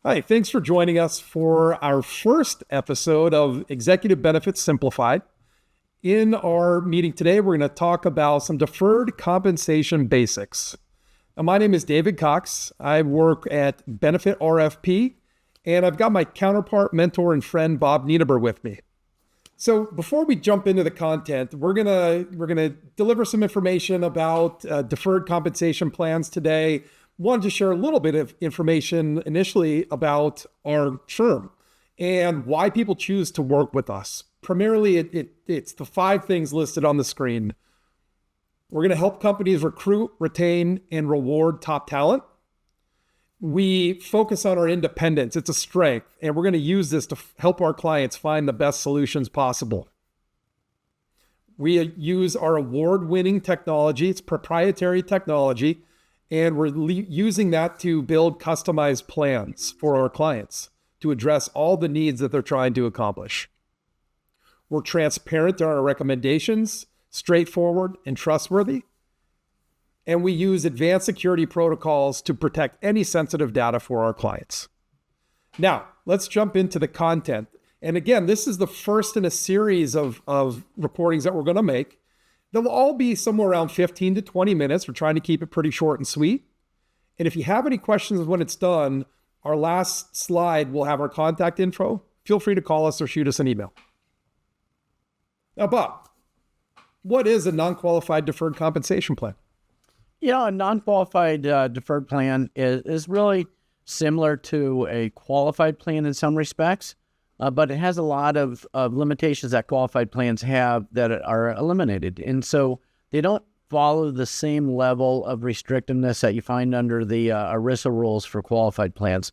Hi, thanks for joining us for our first episode of Executive Benefits Simplified. In our meeting today, we're going to talk about some deferred compensation basics. Now, my name is David Cox. I work at Benefit RFP, and I've got my counterpart, mentor, and friend, Bob Nienaber, with me. So before we jump into the content, we're gonna deliver some information about deferred compensation plans today. Wanted to share a little bit of information initially about our firm and why people choose to work with us. Primarily, it's the 5 things listed on the screen. We're going to help companies recruit, retain, and reward top talent. We focus on our independence. It's a strength, and we're going to use this to help our clients find the best solutions possible. We use our award-winning technology. It's proprietary technology, and we're using that to build customized plans for our clients to address all the needs that they're trying to accomplish. We're transparent in our recommendations, straightforward and trustworthy. And we use advanced security protocols to protect any sensitive data for our clients. Now, let's jump into the content. And again, this is the first in a series of recordings that we're going to make. They'll all be somewhere around 15 to 20 minutes. We're trying to keep it pretty short and sweet. And if you have any questions when it's done, our last slide will have our contact info. Feel free to call us or shoot us an email. Now, Bob, what is a non-qualified deferred compensation plan? A non-qualified deferred plan is really similar to a qualified plan in some respects, but it has a lot of limitations that qualified plans have that are eliminated. And so they don't follow the same level of restrictiveness that you find under the ERISA rules for qualified plans.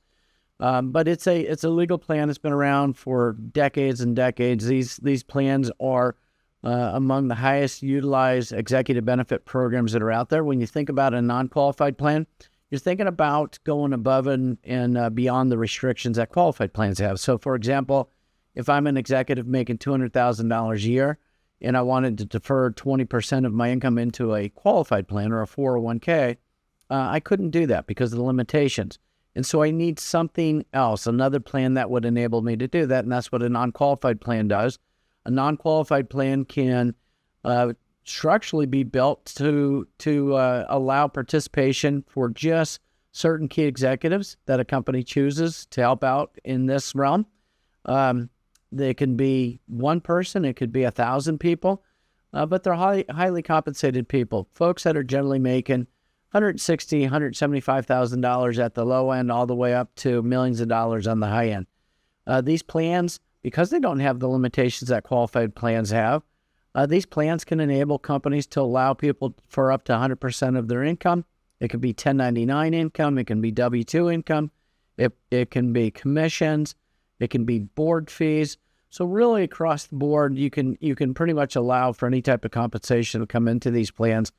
But it's a legal plan. It's been around for decades and decades. These plans are among the highest utilized executive benefit programs that are out there. When you think about a non-qualified plan, you're thinking about going above and beyond the restrictions that qualified plans have. So, for example, if I'm an executive making $200,000 a year and I wanted to defer 20% of my income into a qualified plan or a 401k, I couldn't do that because of the limitations. And so I need something else, another plan that would enable me to do that, and that's what a non-qualified plan does. A non-qualified plan can structurally be built to allow participation for just certain key executives that a company chooses to help out in this realm. They can be one person, it could be 1,000 people, but they're highly compensated people, folks that are generally making $160,000, $175,000 at the low end, all the way up to millions of dollars on the high end. These plans, because they don't have the limitations that qualified plans have, these plans can enable companies to allow people for up to 100% of their income. It can be 1099 income. It can be W-2 income. It can be commissions. It can be board fees. So really across the board, you can pretty much allow for any type of compensation to come into these plans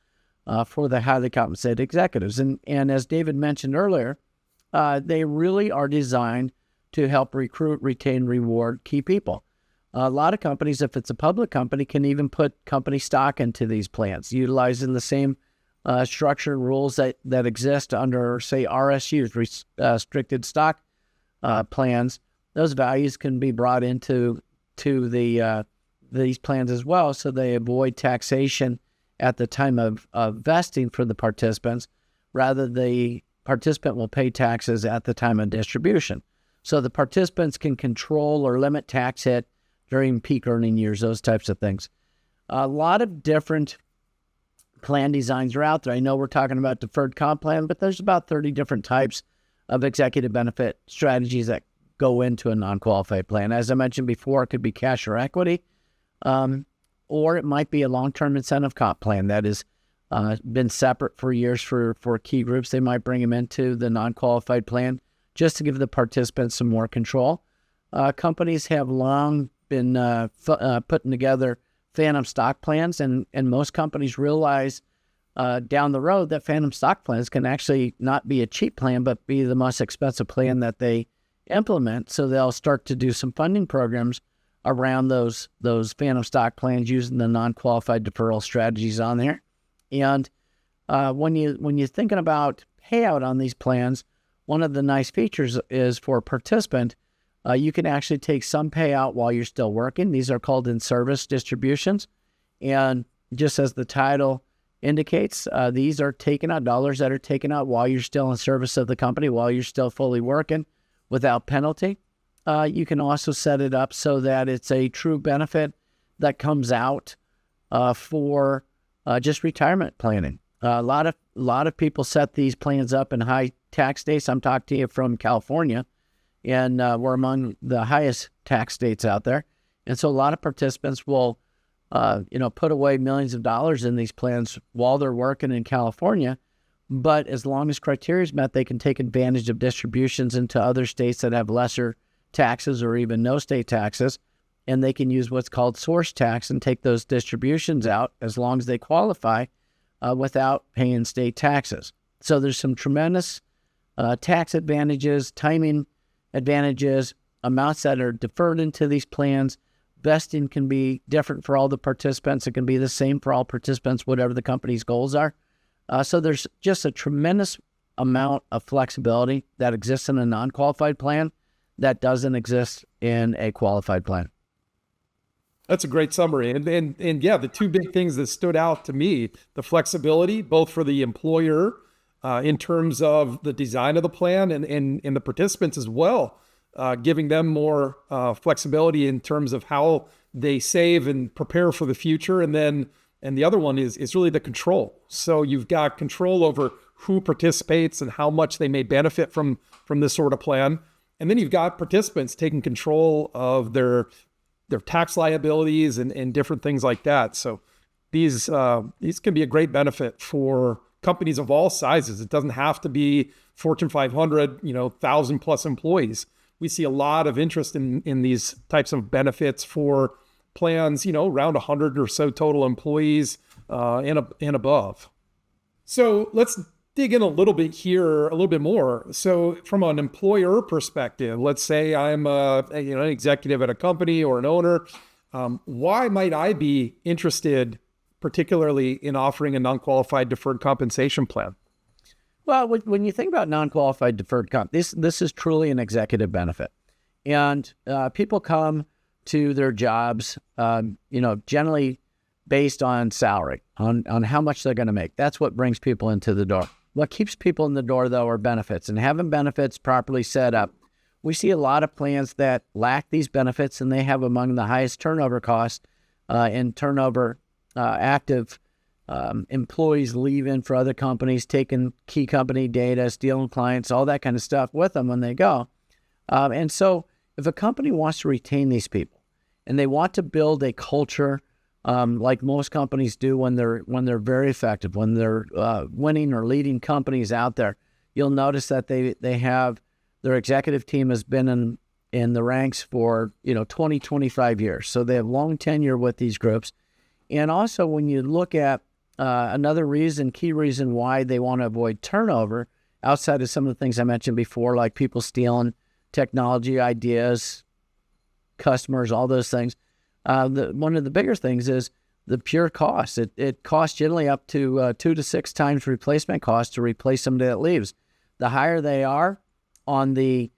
for the highly compensated executives. And as David mentioned earlier, they really are designed to help recruit, retain, reward key people. A lot of companies, if it's a public company, can even put company stock into these plans, utilizing the same structure and rules that exist under, say, RSUs, restricted stock plans. Those values can be brought into these plans as well, so they avoid taxation at the time of vesting for the participants. Rather, the participant will pay taxes at the time of distribution. So the participants can control or limit tax hit during peak earning years, those types of things. A lot of different plan designs are out there. I know we're talking about deferred comp plan, but there's about 30 different types of executive benefit strategies that go into a non-qualified plan. As I mentioned before, it could be cash or equity, or it might be a long-term incentive comp plan that has been separate for years for key groups. They might bring them into the non-qualified plan just to give the participants some more control. Companies have long been putting together phantom stock plans, and most companies realize down the road that phantom stock plans can actually not be a cheap plan, but be the most expensive plan that they implement. So they'll start to do some funding programs around those phantom stock plans using the non-qualified deferral strategies on there. And when you're thinking about payout on these plans, one of the nice features is for a participant, you can actually take some payout while you're still working. These are called in-service distributions. And just as the title indicates, these are taken out, dollars that are taken out while you're still in service of the company, while you're still fully working without penalty. You can also set it up so that it's a true benefit that comes out for just retirement planning. A lot of people set these plans up in high tax states. I'm talking to you from California, and we're among the highest tax states out there. And so a lot of participants will, put away millions of dollars in these plans while they're working in California. But as long as criteria is met, they can take advantage of distributions into other states that have lesser taxes or even no state taxes. And they can use what's called source tax and take those distributions out as long as they qualify without paying state taxes. So there's some tremendous tax advantages, timing advantages, amounts that are deferred into these plans. Vesting can be different for all the participants. It can be the same for all participants, whatever the company's goals are. So there's just a tremendous amount of flexibility that exists in a non-qualified plan that doesn't exist in a qualified plan. That's a great summary. And yeah, the two big things that stood out to me, the flexibility, both for the employer in terms of the design of the plan and the participants as well, giving them more flexibility in terms of how they save and prepare for the future. And the other one is really the control. So you've got control over who participates and how much they may benefit from this sort of plan. And then you've got participants taking control of their tax liabilities and different things like that. So these can be a great benefit for companies of all sizes. It doesn't have to be Fortune 500, 1,000 plus employees. We see a lot of interest in these types of benefits for plans, around 100 or so total employees and above. So let's dig in a little bit more. So from an employer perspective, let's say I'm an executive at a company or an owner. Why might I be interested, particularly in offering a non-qualified deferred compensation plan? Well, when you think about non-qualified deferred comp, this is truly an executive benefit. And people come to their jobs, generally based on salary, on how much they're going to make. That's what brings people into the door. What keeps people in the door, though, are benefits. And having benefits properly set up, we see a lot of plans that lack these benefits, and they have among the highest turnover costs and turnover active employees leaving for other companies, taking key company data, stealing clients, all that kind of stuff with them when they go. And so if a company wants to retain these people and they want to build a culture like most companies do when they're very effective, when they're winning or leading companies out there, you'll notice that they have their executive team has been in the ranks for 20, 25 years. So they have long tenure with these groups. And also when you look at another key reason why they want to avoid turnover, outside of some of the things I mentioned before, like people stealing technology ideas, customers, all those things. One of the bigger things is the pure cost. It costs generally up to 2 to 6 times replacement cost to replace somebody that leaves. The higher they are on the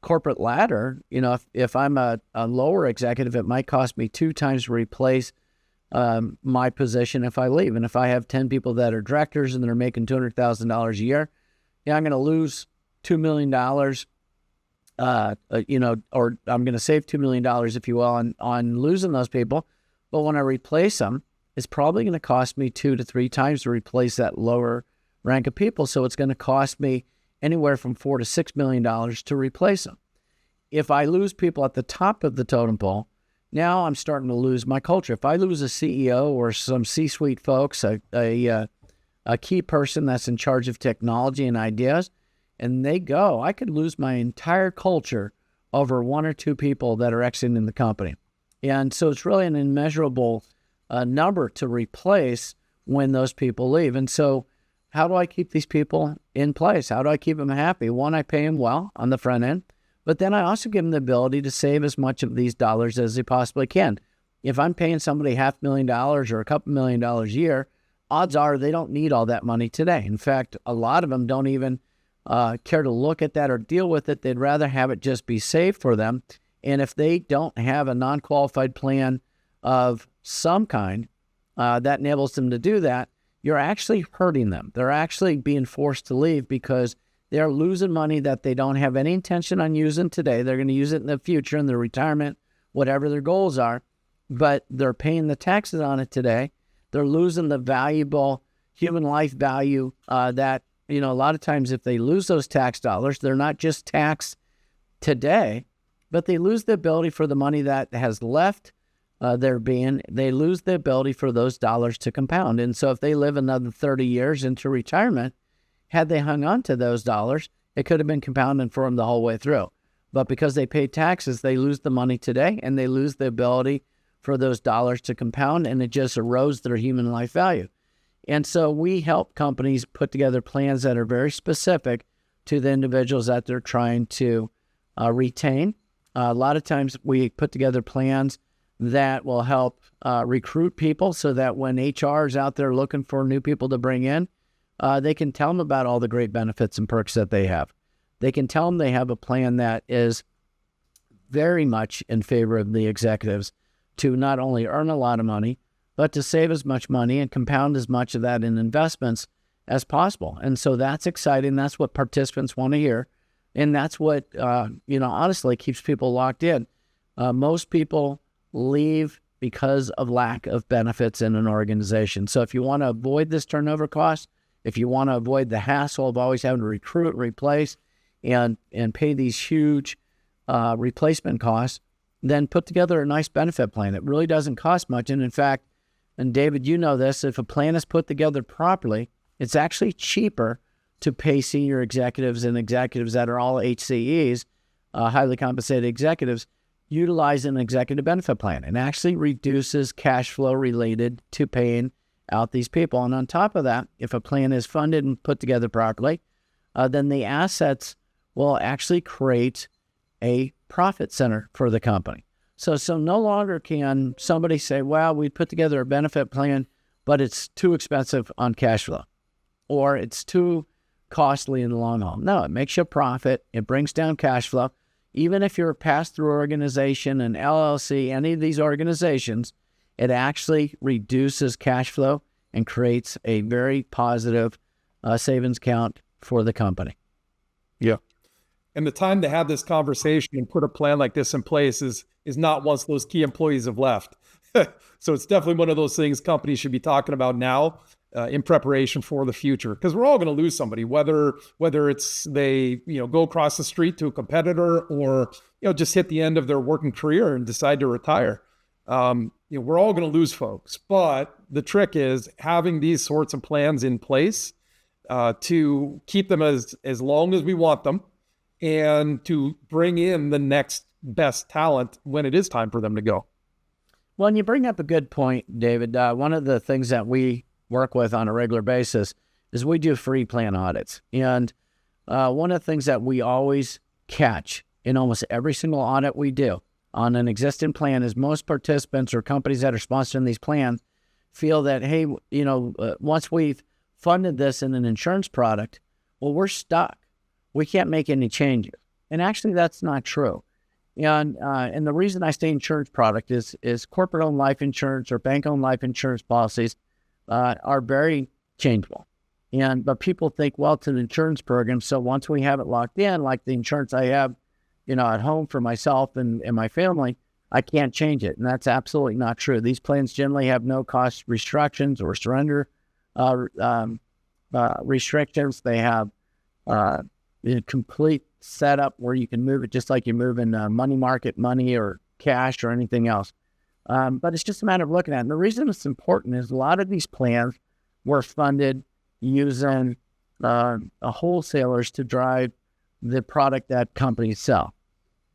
corporate ladder, if I'm a lower executive, it might cost me 2 times to replace my position if I leave. And if I have 10 people that are directors and they're making $200,000 a year, I'm going to lose $2 million. Or I'm going to save $2 million, if you will, on losing those people. But when I replace them, it's probably going to cost me 2 to 3 times to replace that lower rank of people. So it's going to cost me anywhere from $4 to $6 million to replace them. If I lose people at the top of the totem pole, now I'm starting to lose my culture. If I lose a CEO or some C-suite folks, a key person that's in charge of technology and ideas, and they go, I could lose my entire culture over 1 or 2 people that are exiting the company. And so it's really an immeasurable number to replace when those people leave. And so how do I keep these people in place? How do I keep them happy? One, I pay them well on the front end, but then I also give them the ability to save as much of these dollars as they possibly can. If I'm paying somebody $500,000 or a couple $1 million a year, odds are they don't need all that money today. In fact, a lot of them don't even care to look at that or deal with it. They'd rather have it just be safe for them. And if they don't have a non-qualified plan of some kind that enables them to do that, you're actually hurting them. They're actually being forced to leave because they're losing money that they don't have any intention on using today. They're going to use it in the future, in their retirement, whatever their goals are, but they're paying the taxes on it today. They're losing the valuable human life value that, a lot of times if they lose those tax dollars, they're not just taxed today, but they lose the ability for the money that has left they lose the ability for those dollars to compound. And so if they live another 30 years into retirement, had they hung on to those dollars, it could have been compounding for them the whole way through. But because they pay taxes, they lose the money today and they lose the ability for those dollars to compound, and it just erodes their human life value. And so we help companies put together plans that are very specific to the individuals that they're trying to retain. A lot of times we put together plans that will help recruit people so that when HR is out there looking for new people to bring in, they can tell them about all the great benefits and perks that they have. They can tell them they have a plan that is very much in favor of the executives to not only earn a lot of money, but to save as much money and compound as much of that in investments as possible. And so that's exciting. That's what participants want to hear. And that's what, honestly keeps people locked in. Most people leave because of lack of benefits in an organization. So if you want to avoid this turnover cost, if you want to avoid the hassle of always having to recruit, replace, and pay these huge replacement costs, then put together a nice benefit plan. It really doesn't cost much. And in fact, and David, you know this, if a plan is put together properly, it's actually cheaper to pay senior executives and executives that are all HCEs, highly compensated executives, utilize an executive benefit plan. It actually reduces cash flow related to paying out these people. And on top of that, if a plan is funded and put together properly, then the assets will actually create a profit center for the company. So no longer can somebody say, well, we put together a benefit plan, but it's too expensive on cash flow, or it's too costly in the long haul. No, it makes you a profit. It brings down cash flow. Even if you're a pass-through organization, an LLC, any of these organizations, it actually reduces cash flow and creates a very positive savings account for the company. Yeah. And the time to have this conversation and put a plan like this in place is not once those key employees have left. So it's definitely one of those things companies should be talking about now in preparation for the future, because we're all going to lose somebody, whether it's they go across the street to a competitor or just hit the end of their working career and decide to retire. We're all going to lose folks, but the trick is having these sorts of plans in place to keep them as long as we want them, and to bring in the next best talent when it is time for them to go. Well, and you bring up a good point, David. One of the things that we work with on a regular basis is we do free plan audits. And one of the things that we always catch in almost every single audit we do on an existing plan is most participants or companies that are sponsoring these plans feel that, hey, once we've funded this in an insurance product, well, we're stuck. We can't make any changes. And actually, that's not true. And the reason I say insurance product is corporate-owned life insurance or bank-owned life insurance policies are very changeable. But people think, well, it's an insurance program, so once we have it locked in, like the insurance I have, at home for myself and my family, I can't change it. And that's absolutely not true. These plans generally have no cost restrictions or surrender restrictions. They have a complete setup where you can move it just like you move in money market money or cash or anything else. But it's just a matter of looking at it. And the reason it's important is a lot of these plans were funded using wholesalers to drive the product that companies sell.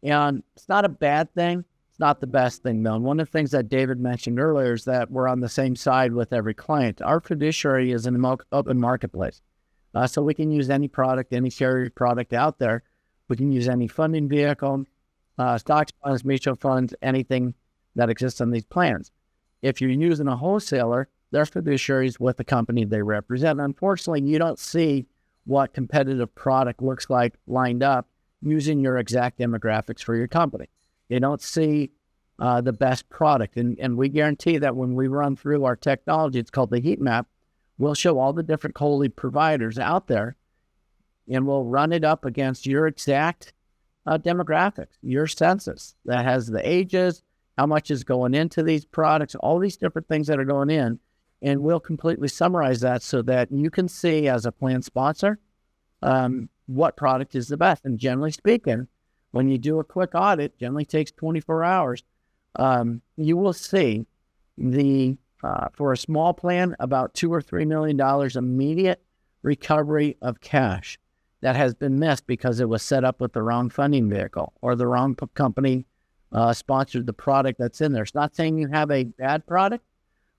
And it's not a bad thing. It's not the best thing, though. And one of the things that David mentioned earlier is that we're on the same side with every client. Our fiduciary is an open marketplace. So we can use any product, any carrier product out there. We can use any funding vehicle, stocks, bonds, mutual funds, anything that exists on these plans. If you're using a wholesaler, They're fiduciaries with the company they represent. Unfortunately, you don't see what competitive product looks like lined up using your exact demographics for your company. They don't see the best product. And we guarantee that when we run through our technology, it's called the heat map, we'll show all the different COLI providers out there, and we'll run it up against your exact demographics, your census that has the ages, how much is going into these products, all these different things that are going in. And we'll completely summarize that so that you can see as a plan sponsor what product is the best. And generally speaking, when you do a quick audit, generally takes 24 hours, you will see for a small plan, about $2 or $3 million immediate recovery of cash that has been missed because it was set up with the wrong funding vehicle or the wrong company sponsored the product that's in there. It's not saying you have a bad product,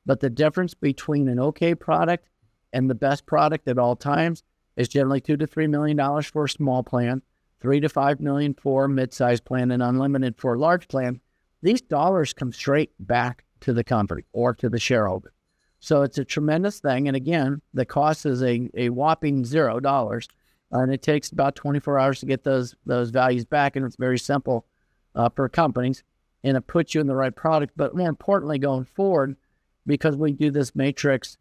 but the difference between an okay product and the best product at all times is generally $2 to $3 million for a small plan, $3 to $5 million for a mid-sized plan, and unlimited for a large plan. These dollars come straight back to the company or to the shareholder. So it's a tremendous thing. And again, the cost is a whopping $0. And it takes about 24 hours to get those values back. And it's very simple for companies. And it puts you in the right product. But more importantly, going forward, because we do this matrix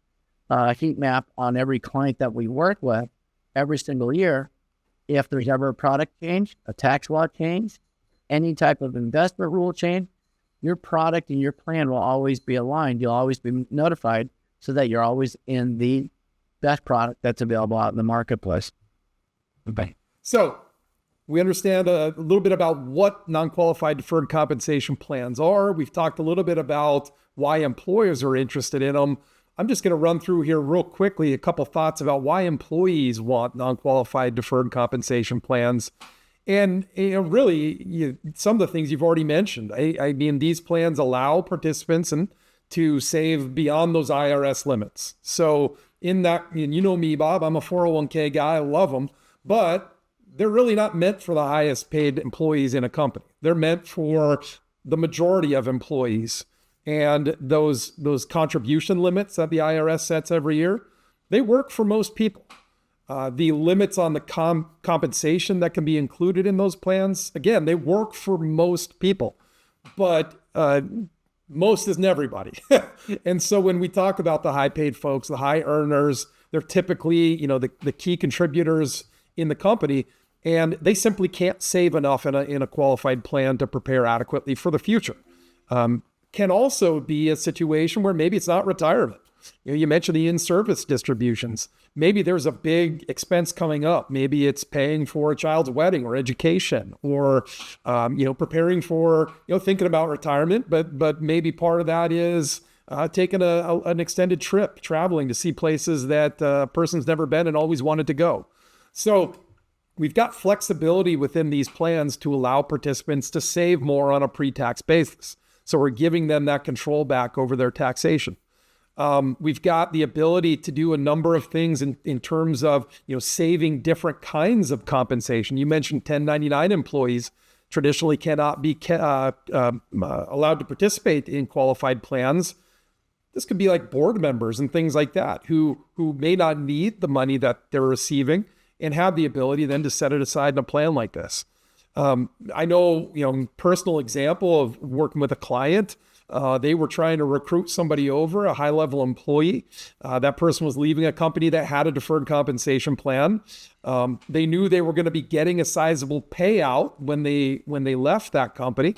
heat map on every client that we work with every single year, if there's ever a product change, a tax law change, any type of investment rule change, your product and your plan will always be aligned. You'll always be notified so that you're always in the best product that's available out in the marketplace. Okay. So we understand a little bit about what non-qualified deferred compensation plans are. We've talked a little bit about why employers are interested in them. I'm just going to run through here real quickly a couple thoughts about why employees want non-qualified deferred compensation plans. And really, some of the things you've already mentioned. I mean, these plans allow participants to save beyond those IRS limits. So in that, and you know me, Bob, I'm a 401k guy. I love them, but they're really not meant for the highest paid employees in a company. They're meant for the majority of employees. And those contribution limits that the IRS sets every year, they work for most people. The limits on the compensation that can be included in those plans, again, they work for most people, but most isn't everybody. And so when we talk about the high paid folks, the high earners, they're typically, the key contributors in the company, and they simply can't save enough in a qualified plan to prepare adequately for the future. Can also be a situation where maybe it's not retirement. You mentioned the in-service distributions. Maybe there's a big expense coming up. Maybe it's paying for a child's wedding or education, or preparing for thinking about retirement. But maybe part of that is taking an extended trip, traveling to see places that a person's never been and always wanted to go. So we've got flexibility within these plans to allow participants to save more on a pre-tax basis. So we're giving them that control back over their taxation. We've got the ability to do a number of things in terms of saving different kinds of compensation. You mentioned 1099 employees traditionally cannot be allowed to participate in qualified plans. This could be like board members and things like that who may not need the money that they're receiving and have the ability then to set it aside in a plan like this. I know, personal example of working with a client. They were trying to recruit somebody over, a high-level employee. That person was leaving a company that had a deferred compensation plan. They knew they were going to be getting a sizable payout when they left that company.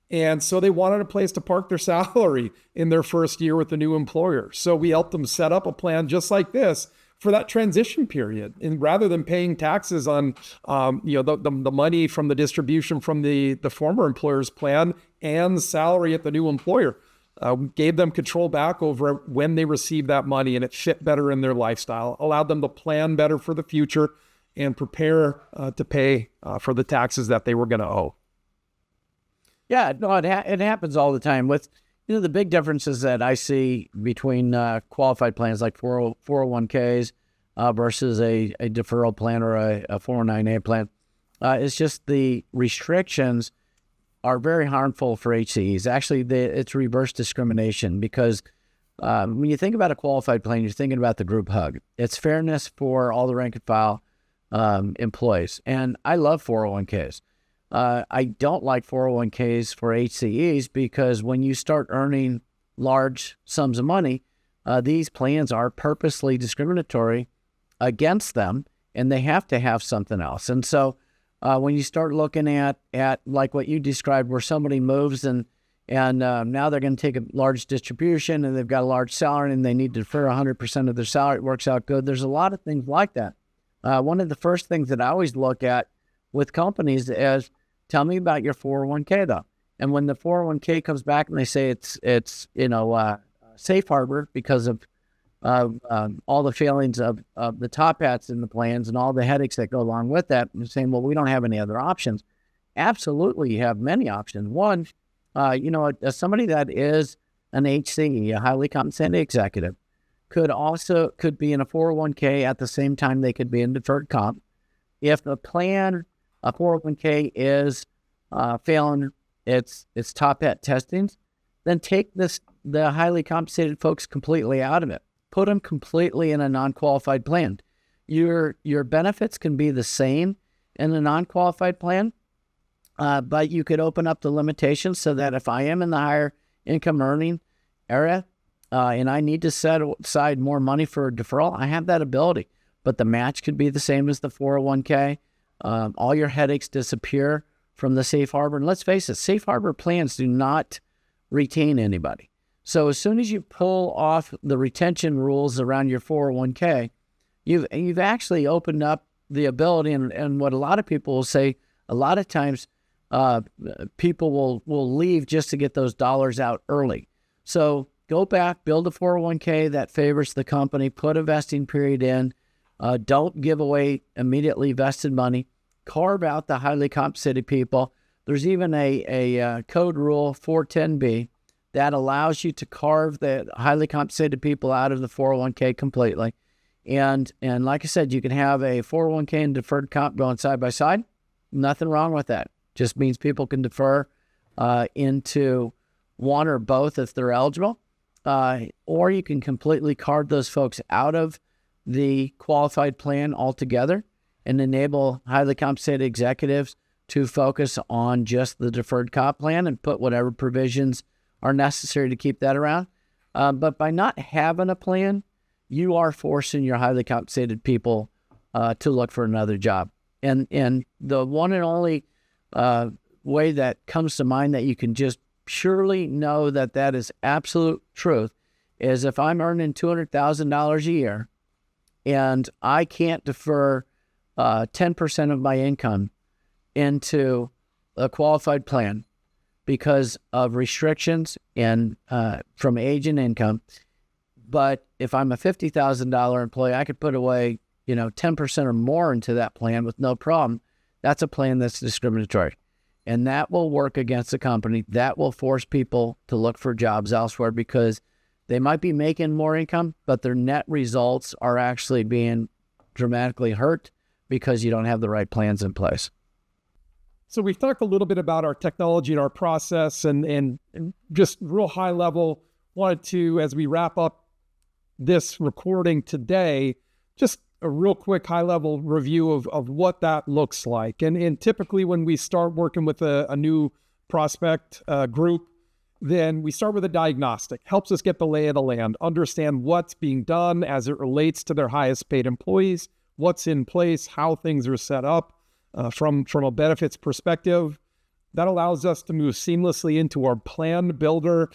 And so they wanted a place to park their salary in their first year with the new employer. So we helped them set up a plan just like this for that transition period. And rather than paying taxes on the money from the distribution from the former employer's plan and salary at the new employer, gave them control back over when they received that money, and it fit better in their lifestyle, allowed them to plan better for the future and prepare to pay for the taxes that they were going to owe. Yeah, no, it happens all the time. With the big differences that I see between qualified plans like 401ks versus a deferral plan or a 409A plan, it's just the restrictions are very harmful for HCEs. Actually, it's reverse discrimination because when you think about a qualified plan, you're thinking about the group hug. It's fairness for all the rank and file employees. And I love 401ks. I don't like 401ks for HCEs because when you start earning large sums of money, these plans are purposely discriminatory against them, and they have to have something else. And so when you start looking at like what you described, where somebody moves and now they're going to take a large distribution and they've got a large salary and they need to defer 100% of their salary, it works out good. There's a lot of things like that. One of the first things that I always look at with companies is, tell me about your 401k though. And when the 401k comes back and they say it's safe harbor because of all the failings of the top hats in the plans and all the headaches that go along with that, and saying, well, we don't have any other options. Absolutely, you have many options. One, somebody that is an HCE, a highly compensated executive, could be in a 401k at the same time they could be in deferred comp. If the plan, a 401k is failing its top hat testings, then take the highly compensated folks completely out of it. Put them completely in a non-qualified plan. Your benefits can be the same in a non-qualified plan, but you could open up the limitations so that if I am in the higher income earning area and I need to set aside more money for a deferral, I have that ability. But the match could be the same as the 401k. All your headaches disappear from the safe harbor. And let's face it, safe harbor plans do not retain anybody. So as soon as you pull off the retention rules around your 401k, you've actually opened up the ability, and what a lot of people will say, a lot of times people will leave just to get those dollars out early. So go back, build a 401k that favors the company, put a vesting period in, don't give away immediately vested money, carve out the highly compensated people. There's even a code rule 410B that allows you to carve the highly compensated people out of the 401k completely. And like I said, you can have a 401k and deferred comp going side by side. Nothing wrong with that. Just means people can defer into one or both if they're eligible. Or you can completely carve those folks out of the qualified plan altogether and enable highly compensated executives to focus on just the deferred comp plan and put whatever provisions are necessary to keep that around. But by not having a plan, you are forcing your highly compensated people to look for another job. And the one and only way that comes to mind that you can just surely know that is absolute truth is if I'm earning $200,000 a year and I can't defer 10% of my income into a qualified plan because of restrictions and from age and income. But if I'm a $50,000 employee, I could put away 10% or more into that plan with no problem. That's a plan that's discriminatory. And that will work against the company. That will force people to look for jobs elsewhere because they might be making more income, but their net results are actually being dramatically hurt because you don't have the right plans in place. So we've talked a little bit about our technology and our process and just real high level, wanted to, as we wrap up this recording today, just a real quick high level review of what that looks like. And typically when we start working with a new prospect group, then we start with a diagnostic. Helps us get the lay of the land, understand what's being done as it relates to their highest paid employees, what's in place, how things are set up from a benefits perspective. That allows us to move seamlessly into our plan builder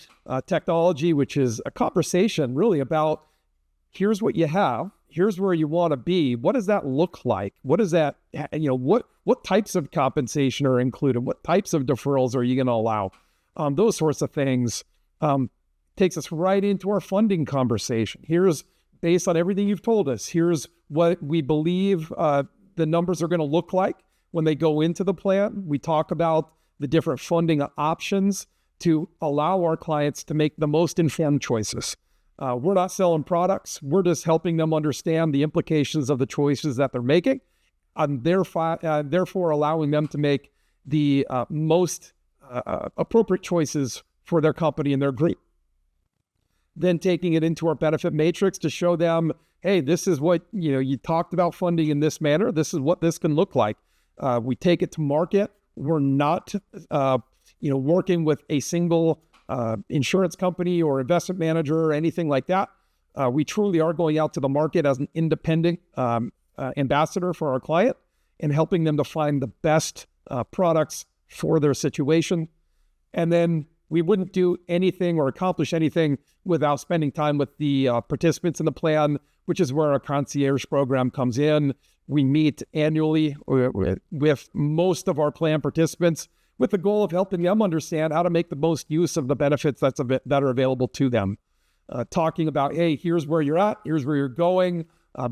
technology, which is a conversation really about here's what you have, here's where you want to be. What does that look like? What is that, what types of compensation are included? What types of deferrals are you going to allow? Those sorts of things takes us right into our funding conversation. Here's, based on everything you've told us, here's what we believe the numbers are going to look like when they go into the plan. We talk about the different funding options to allow our clients to make the most informed choices. We're not selling products. We're just helping them understand the implications of the choices that they're making, and therefore allowing them to make the most appropriate choices for their company and their group. then taking it into our benefit matrix to show them, hey, this is what, you talked about funding in this manner. This is what this can look like. We take it to market. We're not, working with a single insurance company or investment manager or anything like that. We truly are going out to the market as an independent ambassador for our client and helping them to find the best products for their situation. And then we wouldn't do anything or accomplish anything without spending time with the participants in the plan, which is where our concierge program comes in. We meet annually with most of our plan participants with the goal of helping them understand how to make the most use of the benefits that are available to them. Talking about, hey, here's where you're at, here's where you're going.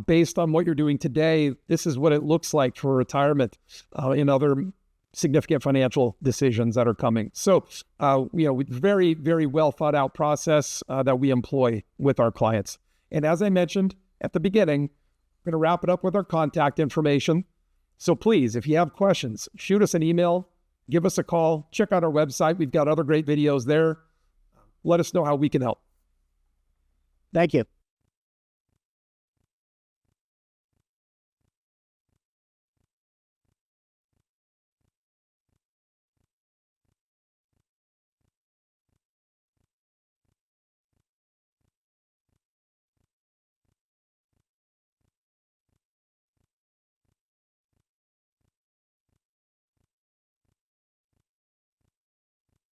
Based on what you're doing today, this is what it looks like for retirement and other significant financial decisions that are coming. So, very, very well thought out process that we employ with our clients. And as I mentioned at the beginning, we're going to wrap it up with our contact information. So please, if you have questions, shoot us an email, give us a call, check out our website. We've got other great videos there. Let us know how we can help. Thank you.